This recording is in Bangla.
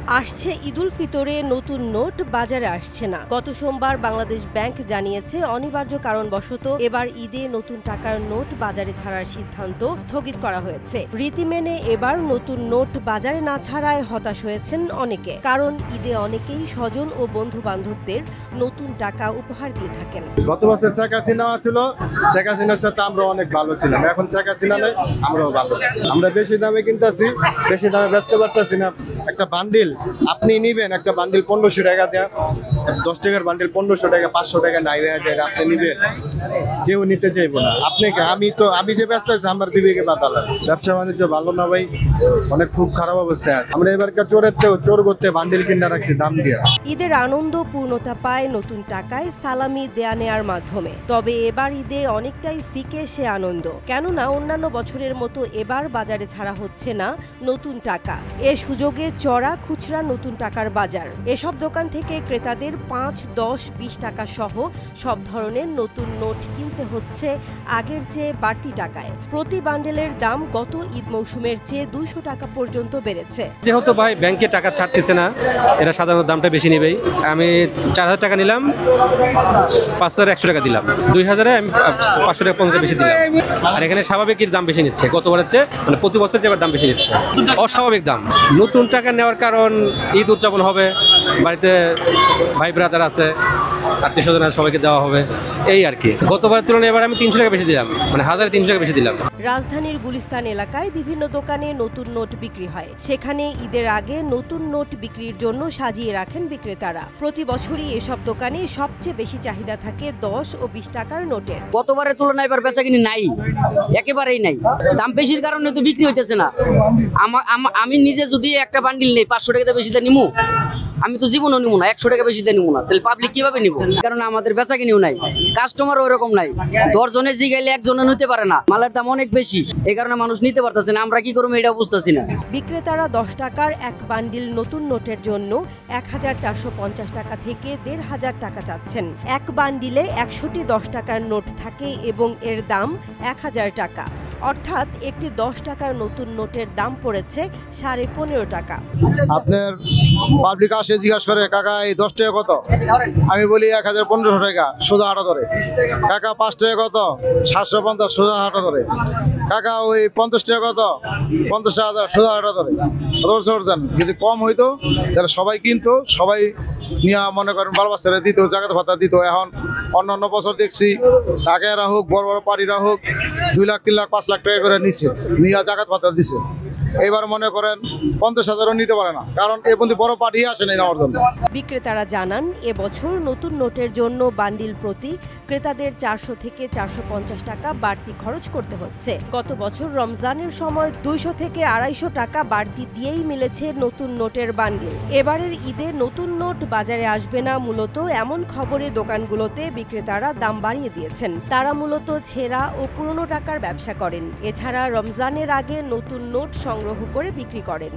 আসছে ঈদুল ফিতরে নতুন নোট বাজারে আসছে না। গত সোমবার বাংলাদেশ ব্যাংক জানিয়েছে অনিবার্য কারণবশত এবার ঈদে নতুন টাকার নোট বাজারে ছাড়ার সিদ্ধান্ত স্থগিত করা হয়েছে। রীতি মেনে এবার নতুন নোট বাজারে না ছাড়ায় হতাশ হয়েছেন অনেকে, কারণ ঈদে অনেকেই স্বজন ও বন্ধু বান্ধবদের নতুন টাকা উপহার দিয়ে থাকেন। গত বছর শেখ হাসিনা ছিল, শেখ হাসিনার সাথে আমরা অনেক ভালো ছিলাম, এখন শেখ হাসিনা নেই, আমরাও ভালো। আমরা বেশি দামে কিনতেছি, বেশি দামে বেচতে পারতেছি না। একটা বান্ডিল আপনি নিবেন, একটা বান্ডিল 1500 টাকা দেয়া, 10 টাকার বান্ডিল 1500 টাকা, 500 টাকা নাই হয়ে যায়। আপনি নিবেন, কেউ নিতে চাইবো না। আপনাকে আমি যে ব্যস্ত আছি, আমার বিবেকে বাধা লাগে। ব্যবসা বাণিজ্য ভালো না ভাই, অনেক খুব খারাপ অবস্থায় আছে। আমরা এবারকার চোর করতে বান্ডিল কিনে রাখছি দাম দিয়ে। ঈদের আনন্দ পূর্ণতা পায় নতুন টাকায় সালামি দেয়া নেয়ার মাধ্যমে। তবে এবার ঈদে অনেকটাই ফিকে সে আনন্দ, কেননা অন্যান্য বছরের মতো এবার বাজারে ছাড়া হচ্ছে না নতুন টাকা। এ সুযোগে চড়া খুচরা নতুন টাকার বাজার। এসব দোকান থেকে ক্রেতাদের 5, 10, 20 টাকা সহ সব ধরনের নতুন নোট কিনতে হচ্ছে আগের চেয়ে বাড়তি টাকায়। প্রতি বান্ডেলের দাম গত ঈদ মৌসুমের চেয়ে 200 টাকা পর্যন্ত বেড়েছে। যেহেতু ভাই ব্যাংকে টাকা ছাড়তেছে না, এরা সাধারণত দামটা বেশি নেবেই। আমি 4000 টাকা নিলাম, 5100 টাকা দিলাম, 2000-এ আমি 500 টাকা 50 বেশি দিলাম। আর এখানে স্বাভাবিক দাম বেশি নিচ্ছে, গতবারের চেয়ে, মানে প্রতি বছর যে দাম বেশি নিচ্ছে, অস্বাভাবিক দাম। নতুন টাকা নেওয়ার কারণ ঈদ উদযাপন হবে, বাড়িতে ভাই ব্রাদার আছে, আত্মীয় স্বজন সবাইকে দেওয়া হবে, এই আর কি। গতবার তুলনায় এবার আমি 300 টাকা বেশি দিলাম, মানে 1300 টাকা বেশি দিলাম। রাজধানীর গুলিস্তান এলাকায় বিভিন্ন দোকানে নতুন নোট বিক্রি হয়। সেখানে ঈদের আগে নতুন নোট বিক্রির জন্য সাজিয়ে রাখেন বিক্রেতারা। প্রতি বছরই এসব দোকানে সবচেয়ে বেশি চাহিদা থাকে 10 ও 20 টাকার নোটের। গতবারের তুলনায় এবার বেচাকিনি নাই, একেবারেই নাই। দাম বেশির কারণে তো বিক্রি হইতেছে না। আমি নিজে যদি একটা বান্ডিল নেই 500 টাকা বেশিতে নিমু, আমি তো জীবনও নিব না, 100 টাকা বেশিতে নিব না, তাহলে পাবলিক কিভাবে নিব? কারণ আমাদের বেচাকিনিও নাই, কাস্টমার ওরকম নাই। 10 জনে জিগাইলে 1 জনে নিতে পারে না, মালের দাম অনেক বেশি, এই কারণে মানুষ নিতে পারতেছে না। আমরা কি করবো এটা বুঝতেছি না। বিক্রেতারা 10 টাকার এক বান্ডিল নতুন নোটের জন্য 1450 টাকা থেকে 1500 টাকা চাচ্ছেন। এক বান্ডিলে 100টি 10 টাকার নোট থাকে এবং এর দাম 1000 টাকা, অর্থাৎ একটি 10 টাকার নতুন নোটের দাম পড়েছে 15.5 টাকা। আপনার পাবলিক আসে জিজ্ঞাসা করে, কাকা এই 10 টাকা কত? আমি বলি 1500 টাকা, সোজা হাঁটা ধরে। কাকা 5 টাকা কত? 750, সোজা হাঁটা ধরে। কাকা ওই 50 টাকা কত? 50,000, সোজা হাঁটা ধরে। যদি কম হইতো তাহলে সবাই কিনতো, সবাই নিয়ে মনে করেন বাল বাচ্চারা দিত, জাকাত ভাতা দিত। এখন অন্যান্য বছর দেখছি ঢাকায়রা হোক, বড় বড় পার্টিরা হোক, 2 লাখ, 3 লাখ, 5 লাখ টাকা করে নিচ্ছে, নিয়ে জাকাত ভাতা দিচ্ছে। এবার মনে করেন 50,000-ও নিতে পারে না, কারণ এর মধ্যে বড় পার্টি আসে না নেওয়ার জন্য। বিক্রেতারা জানান, এবছর নতুন নোটের জন্য বান্ডিল প্রতি ক্রেতাদের 400 থেকে 450 টাকা বাড়তি খরচ করতে হচ্ছে। গত বছর রমজানের সময় 200 থেকে 250 টাকা বাড়তি দিয়েই মিলেছে নতুন নোটের বান্ডিল। এবারের ঈদে নতুন নোট বাজারে আসবে না মূলত এমন খবরে দোকানগুলোতে বিক্রেতারা দাম বাড়িয়ে দিয়েছেন। তারা মূলত ছেঁড়া ও পুরনো টাকার ব্যবসা করেন। এছাড়া রমজানের আগে নতুন নোট সংগ্রহ করে বিক্রি করেন।